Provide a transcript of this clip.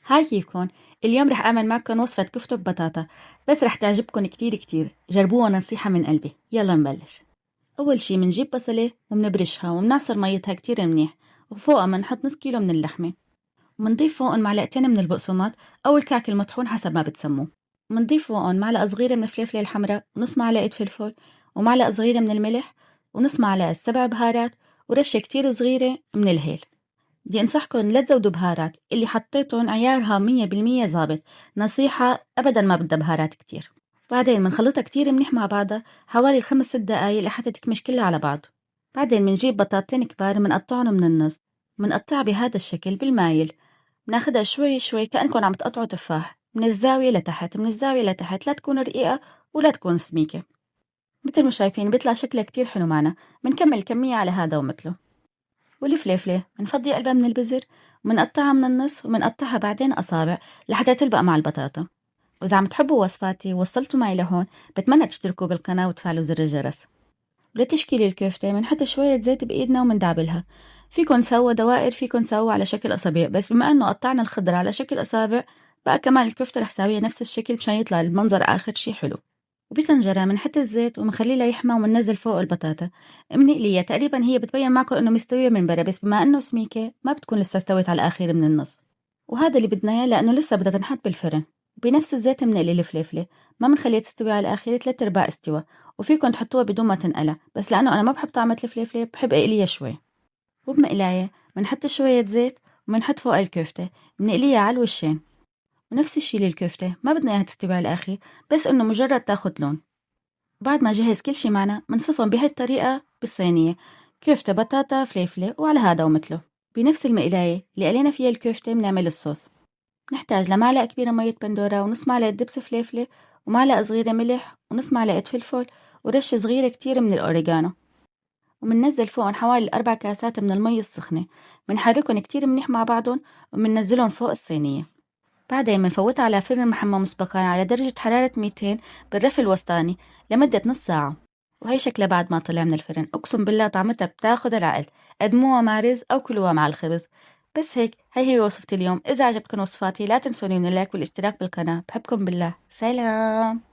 هاي كيفكن؟ اليوم رح أعمل معكم وصفة كفتة ببطاطا، بس رح تعجبكم كتير كتير. جربوها، نصيحة من قلبي. يلا نبلش. أول شي منجيب بصلة ومنبرشها ومنعصر ميتها كتير منيح، وفوقها منحط نص كيلو من اللحمة، ومنضيف فوقن معلقتين من البقسماط أو الكعك المطحون حسب ما بتسموه. ومنضيف فوقن معلقة صغيرة من الفلفلة الحمراء، ونص معلقة فلفل، ومعلقة صغيرة من الملح، ونص معلقة 7 بهارات، ورشة كتير صغيرة من الهيل. بدي أنصحكم لا تزودوا بهارات، اللي حطيتهم عيارها 100% ظابط. نصيحة أبدا ما بدها بهارات كتير. بعدين منخلطها كتير منيح مع بعضها حوالي 5-6 دقايق لحتى تكمش كلها على بعض. بعدين منجيب بطاطتين كبار منقطعهم من النص، منقطعها بهذا الشكل بالمايل. بناخدها شوي شوي كأنكم عم تقطعوا تفاح، من الزاوية لتحت من الزاوية لتحت، لا تكون رقيقة ولا تكون سميكة. مثل ما شايفين بيطلع شكلها كتير حلو معنا. بنكمل كمية على هذا ومثله. والفليفلة منفضي قلبها من البزر، ومنقطعها من النص، ومنقطعها بعدين أصابع لحتى تلبق مع البطاطا. وإذا عم تحبوا وصفاتي ووصلتوا معي لهون، بتمنى تشتركوا بالقناة وتفعلوا زر الجرس. ولتشكيل الكفتة منحط شوية زيت بإيدنا ومندعبلها. فيكن سوا دوائر، فيكن سوا على شكل أصابع، بس بما أنه قطعنا الخضرة على شكل أصابع، بقى كمان الكفتة رح ساويها نفس الشكل مشان يطلع المنظر آخر شي حلو. وبطنجرة منحط الزيت ومنخليه ليحمى، ومننزل فوق البطاطا. منقليها تقريبا، هي بتبين معكم انه مستوية من برا، بس بما انه سميكة ما بتكون لسه استوت على الاخير من النص. وهذا اللي بدنا اياه لانه لسه بدها تنحط بالفرن. بنفس الزيت منقلي الفليفلة، ما منخليها تستوي على الاخير، 3/4 استوى. وفيكم تحطوها بدون ما تنقلى، بس لانه انا ما بحب طعمة الفليفلة بحب اقليها شوي. وبمقلاية منحط شوية زيت، ومنحط فوق الكفتة، منقليها على الوشين. ونفس الشي للكفتة، ما بدنا اياها تستوي على الاخير، بس انه مجرد تاخد لون. بعد ما جهز كل شي معنا، منصفهم بهي الطريقة بالصينية: كفتة بطاطا فليفلة، وعلى هذا ومثله. بنفس المقلاية اللي قلينا فيها الكفتة بنعمل الصوص. نحتاج لمعلقة كبيرة مية بندورة، ونص معلقة دبس فليفلة، ومعلقة صغيرة ملح، ونص معلقة فلفل، ورشة صغيرة كتير من الأوريجانو. ومننزل فوقن حوالي 4 كاسات من المي السخنة. منحركن كتير منيح مع بعضن، ومننزلن فوق الصينية. بعدين منفوتها على فرن محمى مسبقا على درجة حرارة 200 بالرف الوسطاني لمدة نص ساعة. وهي شكلها بعد ما طلع من الفرن، أقسم بالله طعمتها بتاخد العقل. قدموها مع رز أو كلوها مع الخبز. بس هيك، هي وصفة اليوم. إذا عجبتكم وصفاتي لا تنسوني من اللايك والاشتراك بالقناة. بحبكم بالله. سلام.